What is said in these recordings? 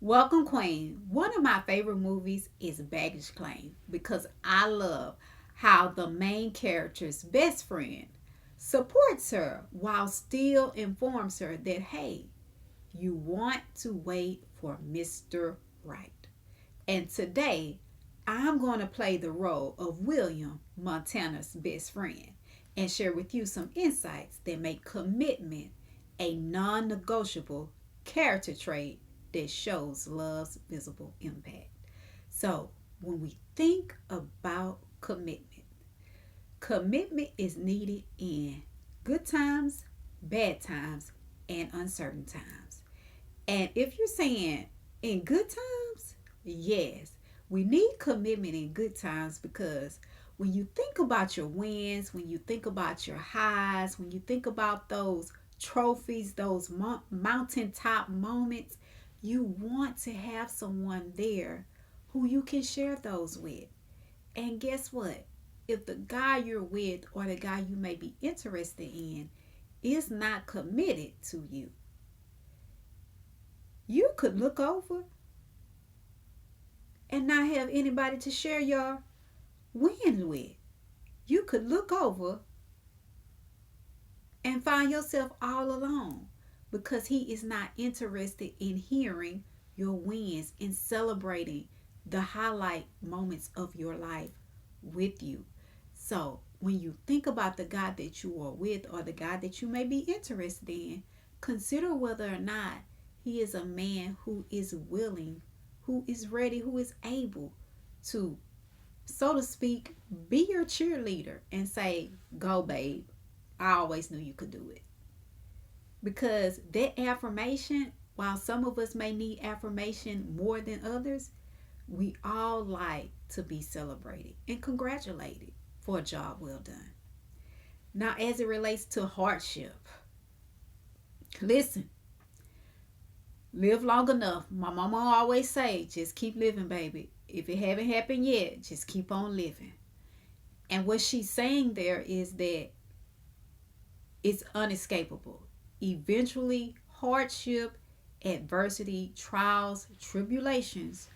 Welcome, Queen. One of my favorite movies is Baggage Claim because I love how the main character's best friend supports her while still informs her that, hey, you want to wait for Mr. Right. And today, I'm going to play the role of William, Montana's best friend, and share with you some insights that make commitment a non negotiable character trait that shows love's visible impact. So, when we think about commitment is needed in good times, bad times, and uncertain times. And if you're saying in good times, yes, we need commitment in good times because when you think about your wins, when you think about your highs, when you think about those trophies, those mountaintop moments, you want to have someone there who you can share those with. And guess what? If the guy you're with or the guy you may be interested in is not committed to you, you could look over and not have anybody to share your wins with. You could look over and find yourself all alone because he is not interested in hearing your wins and celebrating the highlight moments of your life with you. So, when you think about the God that you are with or the God that you may be interested in, consider whether or not he is a man who is willing, who is ready, who is able to, so to speak, be your cheerleader and say, go, babe. I always knew you could do it. Because that affirmation, while some of us may need affirmation more than others, we all like to be celebrated and congratulated for a job well done. Now, as it relates to hardship, listen, live long enough. My mama always say, just keep living, baby. If it haven't happened yet, just keep on living. And what she's saying there is that it's unescapable. Eventually, hardship, adversity, trials, tribulations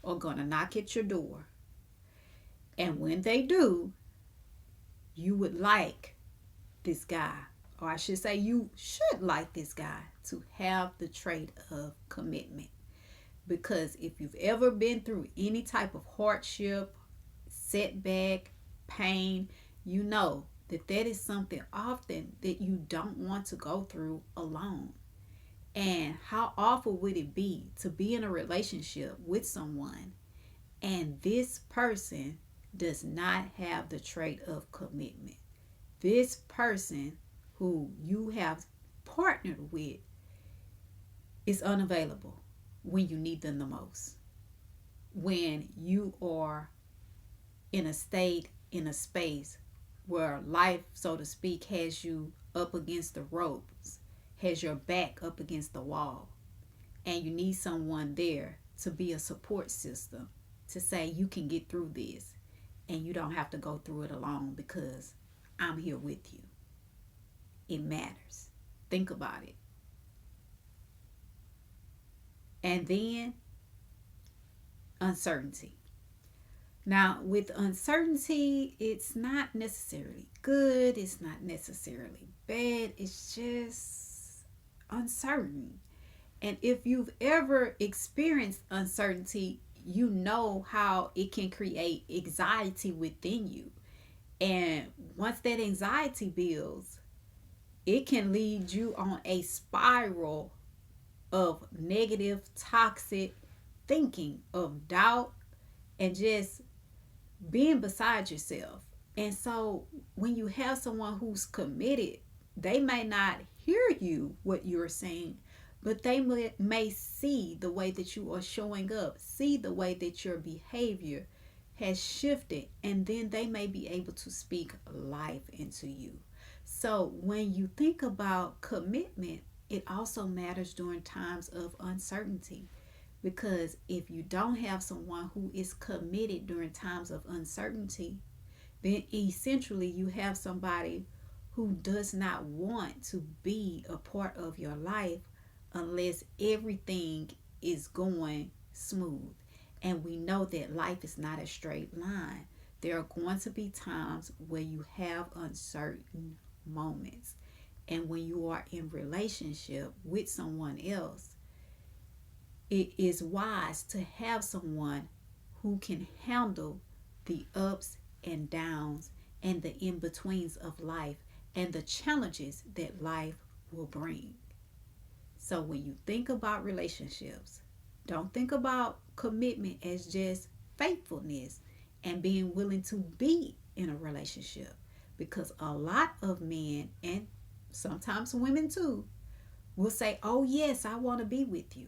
are going to knock at your door. And when they do, you would like this guy, or I should say, you should like this guy to have the trait of commitment. Because if you've ever been through any type of hardship, setback, pain, you know that that is something often that you don't want to go through alone. And how awful would it be to be in a relationship with someone and this person does not have the trait of commitment? This person who you have partnered with is unavailable when you need them the most. When you are in a state, in a space where life, so to speak, has you up against the ropes, has your back up against the wall, and you need someone there to be a support system to say you can get through this and you don't have to go through it alone because I'm here with you. It matters. Think about it. And then uncertainty. Now, with uncertainty, it's not necessarily good, it's not necessarily bad, it's just uncertain. And if you've ever experienced uncertainty, you know how it can create anxiety within you. And once that anxiety builds, it can lead you on a spiral of negative, toxic thinking, of doubt, and just being beside yourself. And so when you have someone who's committed, they may not hear you what you're saying, but they may see the way that you are showing up, see the way that your behavior has shifted, and then they may be able to speak life into you. So when you think about commitment, it also matters during times of uncertainty. Because if you don't have someone who is committed during times of uncertainty, then essentially you have somebody who does not want to be a part of your life unless everything is going smooth. And we know that life is not a straight line. There are going to be times where you have uncertain moments. And when you are in relationship with someone else, it is wise to have someone who can handle the ups and downs and the in betweens of life and the challenges that life will bring. So when you think about relationships, don't think about commitment as just faithfulness and being willing to be in a relationship. Because a lot of men, and sometimes women too, will say, oh, yes, I want to be with you.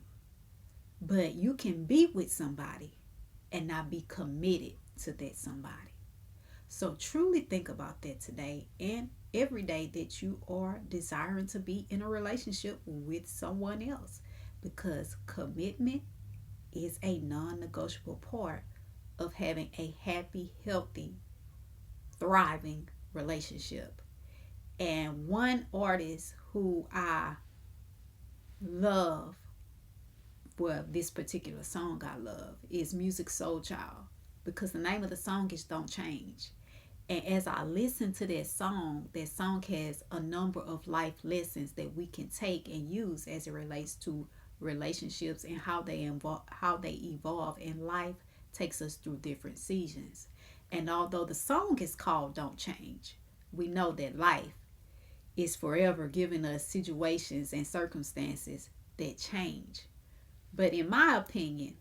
But you can be with somebody and not be committed to that somebody. So truly think about that today and every day that you are desiring to be in a relationship with someone else, because commitment is a non-negotiable part of having a happy, healthy, thriving relationship. And one artist who I love, well, this particular song I love, is Music Soul Child, because the name of the song is Don't Change. And as I listen to that song has a number of life lessons that we can take and use as it relates to relationships and how they evolve, and life takes us through different seasons. And although the song is called Don't Change, we know that life is forever giving us situations and circumstances that change. But in my opinion,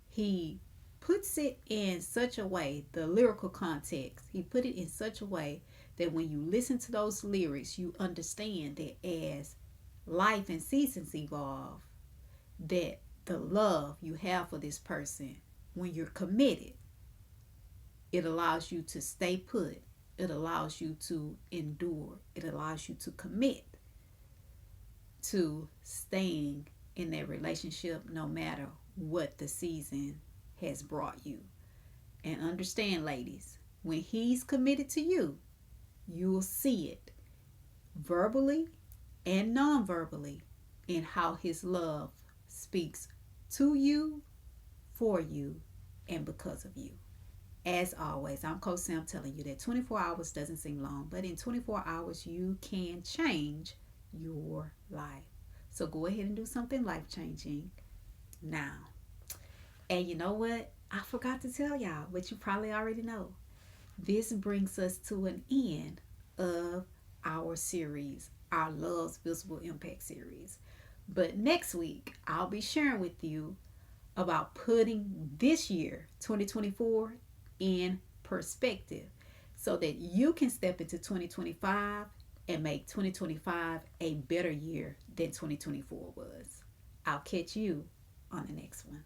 he puts it in such a way, the lyrical context, he put it in such a way that when you listen to those lyrics, you understand that as life and seasons evolve, that the love you have for this person, when you're committed, it allows you to stay put. It allows you to endure. It allows you to commit to staying in that relationship no matter what the season has brought you. And understand, ladies, when he's committed to you, you'll see it verbally and non-verbally in how his love speaks to you, for you, and because of you. As always, I'm Coach Sam telling you that 24 hours doesn't seem long, but in 24 hours, you can change your life. So go ahead and do something life changing now. And you know what? I forgot to tell y'all, but you probably already know. This brings us to an end of our series, our Love's Visible Impact series. But next week, I'll be sharing with you about putting this year, 2024, in perspective so that you can step into 2025 and make 2025 a better year than 2024 was. I'll catch you on the next one.